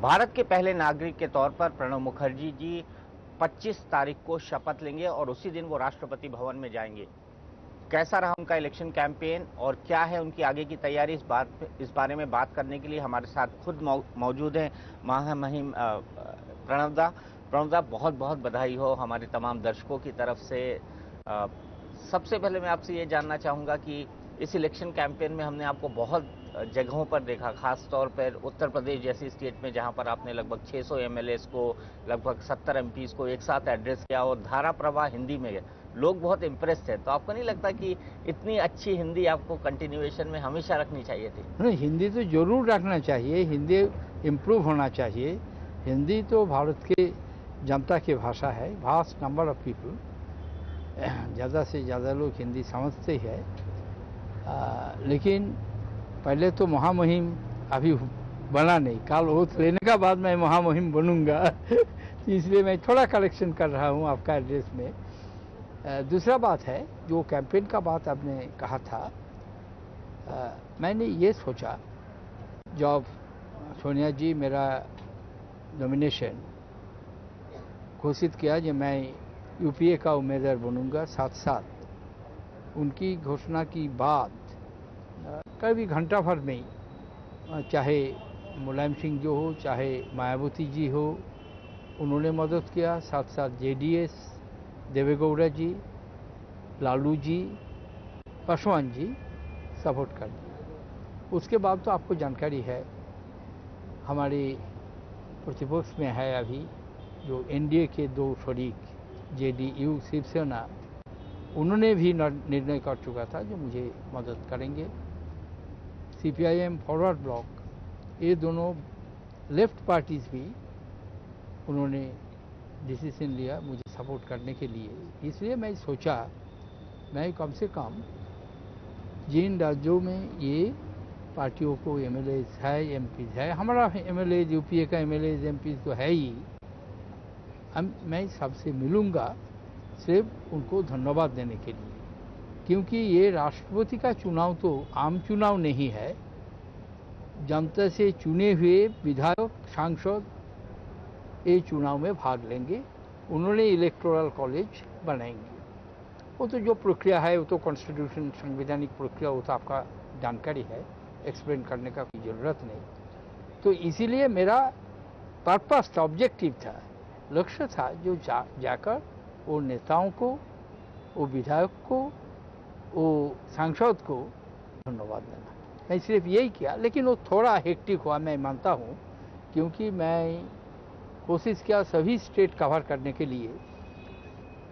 भारत के पहले नागरिक के तौर पर प्रणब मुखर्जी जी 25 तारीख को शपथ लेंगे और उसी दिन वो राष्ट्रपति भवन में जाएंगे। कैसा रहा उनका इलेक्शन कैंपेन और क्या है उनकी आगे की तैयारी, इस बारे में बात करने के लिए हमारे साथ खुद मौजूद हैं महामहिम प्रणब दा, बहुत बहुत बधाई हो हमारे तमाम दर्शकों की तरफ से। सबसे पहले मैं आपसे ये जानना चाहूँगा कि इस इलेक्शन कैंपेन में हमने आपको बहुत जगहों पर देखा, खास तौर पर उत्तर प्रदेश जैसी स्टेट में जहां पर आपने लगभग 600 एमएलएस को, लगभग 70 एमपीज को एक साथ एड्रेस किया और धारा प्रवाह हिंदी में गए। लोग बहुत इम्प्रेस थे। तो आपको नहीं लगता कि इतनी अच्छी हिंदी आपको कंटिन्यूएशन में हमेशा रखनी चाहिए थी? नहीं, हिंदी तो जरूर रखना चाहिए, हिंदी इम्प्रूव होना चाहिए। हिंदी तो भारत के जनता की भाषा है। वास्ट नंबर ऑफ पीपल, ज़्यादा से ज़्यादा लोग हिंदी समझते हैं। लेकिन पहले तो महामहिम अभी बना नहीं, काल ओथ लेने का बाद मैं महामहिम बनूंगा इसलिए मैं थोड़ा करेक्शन कर रहा हूँ आपका एड्रेस में। दूसरा बात है, जो कैंपेन का बात आपने कहा था, मैंने ये सोचा जब सोनिया जी मेरा नॉमिनेशन घोषित किया कि मैं यूपीए का उम्मीदवार बनूंगा, साथ साथ उनकी घोषणा की बाद कभी घंटा भर में, चाहे मुलायम सिंह जो हो, चाहे मायावती जी हो, उन्होंने मदद किया। साथ साथ जेडीएस, देवेगौड़ा जी, लालू जी, पासवान जी सपोर्ट कर दिया। उसके बाद तो आपको जानकारी है, हमारे प्रतिपक्ष में है अभी जो एनडीए के दो शरीक जेडीयू शिवसेना, उन्होंने भी निर्णय कर चुका था जो मुझे मदद करेंगे। सीपीआईएम फॉरवर्ड ब्लॉक, ये दोनों लेफ्ट पार्टीज भी उन्होंने डिसीजन लिया मुझे सपोर्ट करने के लिए। इसलिए मैं सोचा मैं कम से कम जिन राज्यों में ये पार्टियों को एमएलए है, एमपी है, हमारा एमएलए यूपीए का एमएलए एमपी तो है ही, मैं सबसे मिलूंगा सिर्फ उनको धन्यवाद देने के लिए, क्योंकि ये राष्ट्रपति का चुनाव तो आम चुनाव नहीं है। जनता से चुने हुए विधायक, सांसद ये चुनाव में भाग लेंगे, उन्होंने इलेक्टोरल कॉलेज बनाएंगे। वो तो जो प्रक्रिया है वो तो कॉन्स्टिट्यूशन, संवैधानिक प्रक्रिया, वो तो आपका जानकारी है, एक्सप्लेन करने का कोई ज़रूरत नहीं। तो इसीलिए मेरा पर्पस था, ऑब्जेक्टिव था, लक्ष्य था, जो जाकर वो नेताओं को, वो विधायक को, वो सांसद को धन्यवाद देना। मैं सिर्फ यही किया, लेकिन वो थोड़ा हेक्टिक हुआ, मैं मानता हूँ, क्योंकि मैं कोशिश किया सभी स्टेट कवर करने के लिए,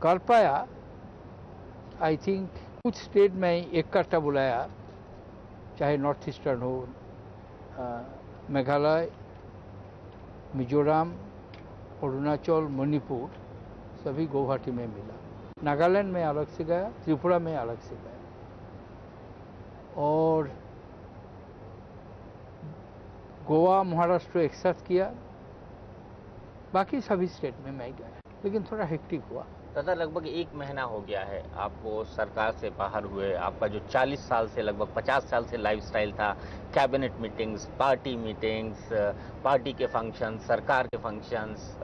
कर पाया। आई थिंक कुछ स्टेट में इकट्ठा बुलाया, चाहे नॉर्थ ईस्टर्न हो, मेघालय, मिजोरम, अरुणाचल, मणिपुर, सभी गुवाहाटी में मिला। नागालैंड में अलग से गया, त्रिपुरा में अलग से गया, और गोवा, महाराष्ट्र एक साथ किया। बाकी सभी स्टेट में मैं गया, लेकिन थोड़ा हेक्टिक हुआ। दादा, लगभग 1 महीना हो गया है आपको सरकार से बाहर हुए। आपका जो 40 साल से, लगभग 50 साल से लाइफस्टाइल था, cabinet meetings, party meetings, party के फंक्शंस, सरकार के functions,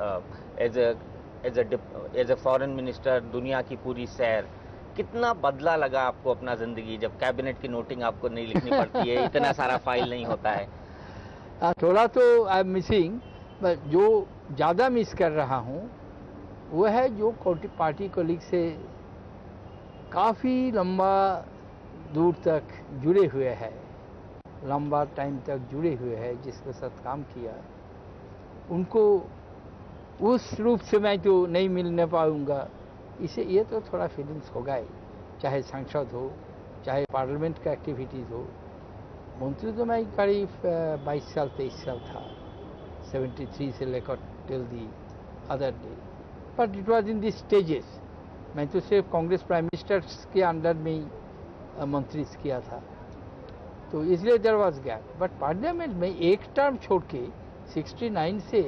as a foreign minister दुनिया की पूरी सैर, कितना बदला लगा आपको अपना जिंदगी जब कैबिनेट की नोटिंग आपको नहीं लिखनी पड़ती है, इतना सारा फाइल नहीं होता है? थोड़ा तो आई एम मिसिंग, जो ज़्यादा मिस कर रहा हूँ वो है जो पार्टी कोलीग से काफ़ी लंबा दूर तक जुड़े हुए हैं, लंबा टाइम तक जुड़े हुए हैं, जिसके साथ काम किया, उनको उस रूप से मैं तो नहीं मिलने पाऊंगा। इसे ये तो थोड़ा फीलिंग्स होगा ही, चाहे सांसद हो, चाहे पार्लियामेंट का एक्टिविटीज़ हो। मंत्री तो मैं करीब 22 साल 23 साल था, 73 से लेकर till the other day, but it was in this stages. मैं तो सिर्फ कांग्रेस प्राइम मिनिस्टर्स के अंडर में ही मंत्री किया था, तो इसलिए there was gap. But parliament में एक टर्म छोड़ के 69 से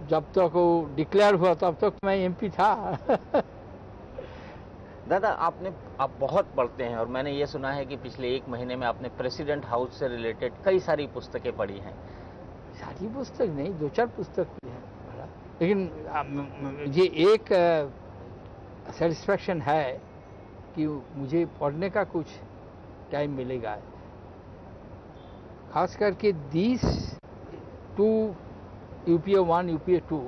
जब तक वो डिक्लेयर हुआ तब तक मैं एमपी था दादा, आप बहुत पढ़ते हैं और मैंने ये सुना है कि पिछले 1 महीने में आपने प्रेसिडेंट हाउस से रिलेटेड कई सारी पुस्तकें पढ़ी हैं। सारी पुस्तक नहीं, 2-4 पुस्तक भी है पढ़ा, लेकिन ये एक सेटिस्फैक्शन है कि मुझे पढ़ने का कुछ टाइम मिलेगा। खास करके दीज 2 UPA 1 UPA 2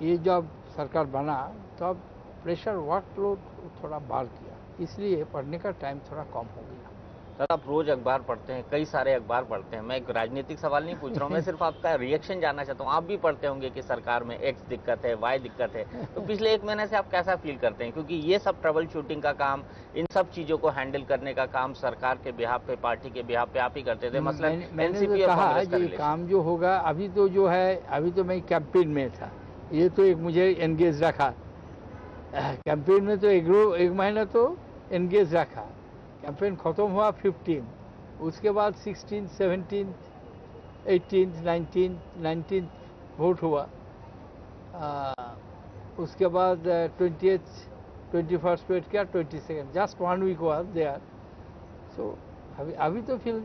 ये जब सरकार बना तब प्रेशर वर्कलोड थोड़ा बढ़ गया, इसलिए पढ़ने का टाइम थोड़ा कम हो गया। सर आप रोज अखबार पढ़ते हैं, कई सारे अखबार पढ़ते हैं, मैं एक राजनीतिक सवाल नहीं पूछ रहा हूँ, मैं सिर्फ आपका रिएक्शन जानना चाहता हूँ। आप भी पढ़ते होंगे कि सरकार में X दिक्कत है, Y दिक्कत है, तो पिछले 1 महीने से आप कैसा फील करते हैं? क्योंकि ये सब ट्रबल शूटिंग का काम, इन सब चीजों को हैंडल करने का काम सरकार के बिहाफ पे, पार्टी के बिहाफ पे आप ही करते थे। मसलन मैंने तो कहा ये काम जो होगा, अभी तो जो है, अभी तो मैं कैंपेन में था, ये तो एक मुझे एंगेज रखा कैंपेन में, तो एक महीना तो एंगेज रखा। कैंपेन खत्म हुआ 15, उसके बाद 16, 17, 18, 19 वोट हुआ, उसके बाद 20th 21st वेट किया, 22nd जस्ट 1 वीक हुआ देयर। सो अभी तो फिर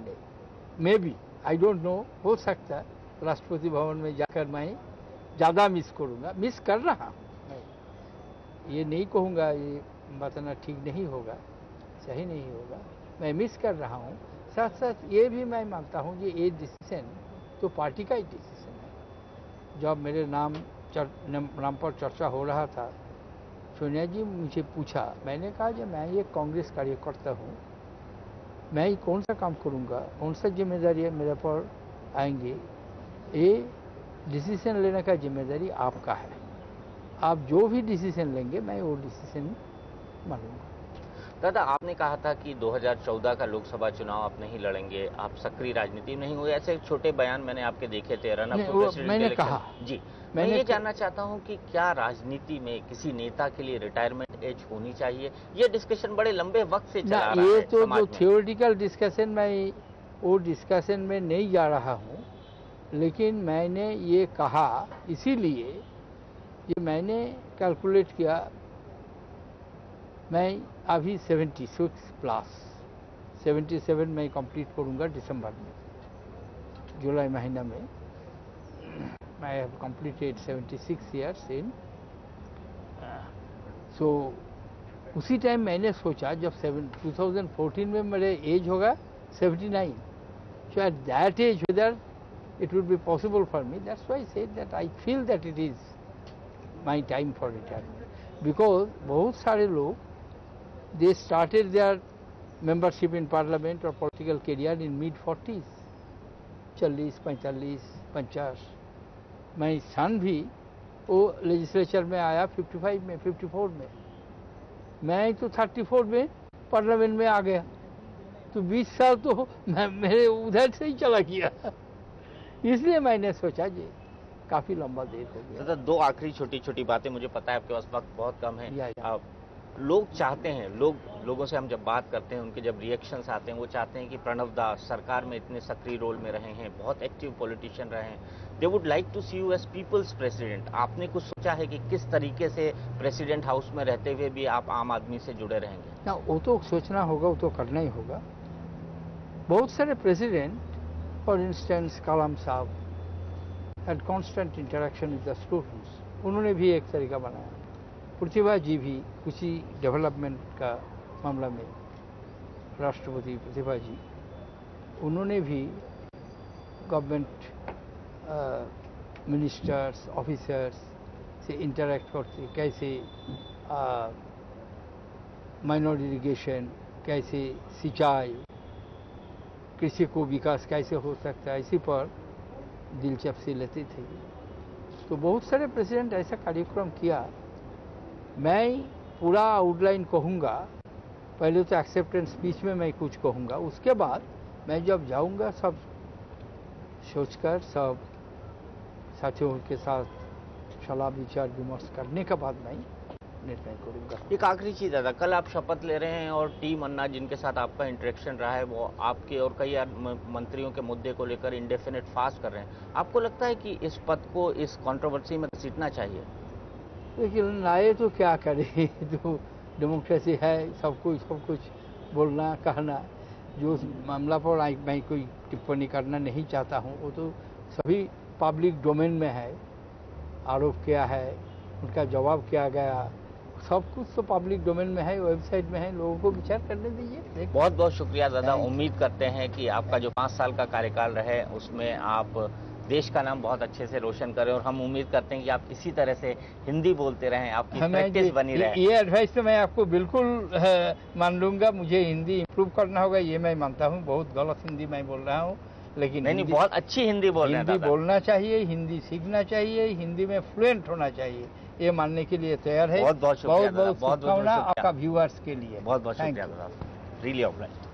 may be, I don't know, हो सकता है राष्ट्रपति भवन में जाकर मैं ज़्यादा मिस करूँगा, मिस कर रहा हूँ मैं, ये नहीं कहूँगा, ये बताना ठीक नहीं होगा, सही नहीं होगा, मैं मिस कर रहा हूँ। साथ साथ ये भी मैं मानता हूँ कि ये डिसीजन तो पार्टी का ही डिसीजन है। जब मेरे नाम पर चर्चा हो रहा था, सोनिया जी मुझे पूछा, मैंने कहा कि मैं ये कांग्रेस कार्यकर्ता हूँ, मैं कौन सा काम करूँगा, कौन सा जिम्मेदारी मेरे पर आएंगे, ये डिसीजन लेने का जिम्मेदारी आपका है, आप जो भी डिसीजन लेंगे मैं वो डिसीजन मानूंगा। दादा आपने कहा था कि 2014 का लोकसभा चुनाव आप नहीं लड़ेंगे, आप सक्रिय राजनीति में नहीं हुए, ऐसे छोटे बयान मैंने आपके देखे थे रन अप टू प्रेसिडेंट मैंने कहा जी। मैं ये जानना चाहता हूं कि क्या राजनीति में किसी नेता के लिए रिटायरमेंट एज होनी चाहिए? ये डिस्कशन बड़े लंबे वक्त से चला रहा है। ये तो जो थियोरिटिकल डिस्कशन, मैं वो डिस्कशन में नहीं जा रहा हूँ, लेकिन मैंने ये कहा इसीलिए कि मैंने कैलकुलेट किया, मैं अभी 76 प्लस 77 में कंप्लीट करूँगा दिसंबर में, जुलाई महीना में मैं हैव कंप्लीटेड 76 ईयर्स इन। सो उसी टाइम मैंने सोचा, जब 2014 में मेरे एज होगा 79, so at that age whether it would be possible for me, that's why I said that I feel that it is my time for retirement, because बहुत सारे लोग they started their membership in parliament or political career in mid-40s, 40, 45, 50। मैं सन भी वो legislature में आया 55 में, 54 में, मैं तो 34 में पार्लियामेंट में आ गया, तो 20 साल तो मेरे उधर से ही चला गया। इसलिए मैंने सोचा जी काफ़ी लंबा देर हो गया। तो 2 आखिरी छोटी छोटी बातें, मुझे पता है आपके पास वक्त बहुत कम है। लोग चाहते हैं, लोगों से हम जब बात करते हैं, उनके जब रिएक्शंस आते हैं, वो चाहते हैं कि प्रणव दा सरकार में इतने सक्रिय रोल में रहे हैं, बहुत एक्टिव पॉलिटिशियन रहे हैं, they would like to see you as people's president. आपने कुछ सोचा है कि किस तरीके से प्रेसिडेंट हाउस में रहते हुए भी आप आम आदमी से जुड़े रहेंगे? ना, वो तो सोचना होगा, वो तो करना ही होगा। बहुत सारे प्रेसिडेंट, फॉर इंस्टेंस कलाम साहब had constant interaction with the students, उन्होंने भी एक तरीका बनाया। प्रतिभा जी भी उसी डेवलपमेंट का मामला में, राष्ट्रपति प्रतिभा जी, उन्होंने भी गवर्नमेंट मिनिस्टर्स, ऑफिसर्स से इंटरेक्ट करते, कैसे माइनर इरिगेशन, कैसे सिंचाई, कृषि को विकास कैसे हो सकता है, इसी पर दिलचस्पी लेते थे। तो बहुत सारे प्रेसिडेंट ऐसा कार्यक्रम किया। मैं पूरा आउटलाइन कहूँगा, पहले तो एक्सेप्टेंस स्पीच में मैं कुछ कहूँगा, उसके बाद मैं जब जाऊँगा सब सोचकर, सब साथियों के साथ सलाह विचार विमर्श करने के बाद मैं निर्णय करूँगा। एक आखिरी चीज़ दादा, कल आप शपथ ले रहे हैं और टीम अन्ना जिनके साथ आपका इंटरेक्शन रहा है, वो आपके और कई मंत्रियों के मुद्दे को लेकर इंडेफिनिट फास्ट कर रहे हैं। आपको लगता है कि इस पद को, इस कंट्रोवर्सी में सीटना चाहिए? लेकिन आए तो क्या करें, तो डेमोक्रेसी है, सब कुछ बोलना कहना, जो उस मामला पर मैं कोई टिप्पणी करना नहीं चाहता हूँ, वो तो सभी पब्लिक डोमेन में है। आरोप क्या है, उनका जवाब क्या गया, सब कुछ तो पब्लिक डोमेन में है, वेबसाइट में है, लोगों को विचार करने दीजिए। बहुत बहुत शुक्रिया दादा। उम्मीद करते हैं कि आपका जो 5 साल का कार्यकाल रहे उसमें आप देश का नाम बहुत अच्छे से रोशन करें, और हम उम्मीद करते हैं कि आप इसी तरह से हिंदी बोलते रहें, आपकी प्रैक्टिस बनी रहे। ये एडवाइस तो मैं आपको बिल्कुल मान लूंगा। मुझे हिंदी इंप्रूव करना होगा, ये मैं मानता हूँ। बहुत गलत हिंदी मैं बोल रहा हूँ, लेकिन नहीं, बहुत अच्छी हिंदी बोल रहे हैं हिंदी बोलना चाहिए, हिंदी सीखना चाहिए, हिंदी में फ्लुएंट होना चाहिए, ये मानने के लिए तैयार है। बहुत बहुत शुक्रिया, बहुत शुभकामना आपका व्यूअर्स के लिए। बहुत बहुत शुक्रिया दादा, रियली ऑब्लाइज्ड।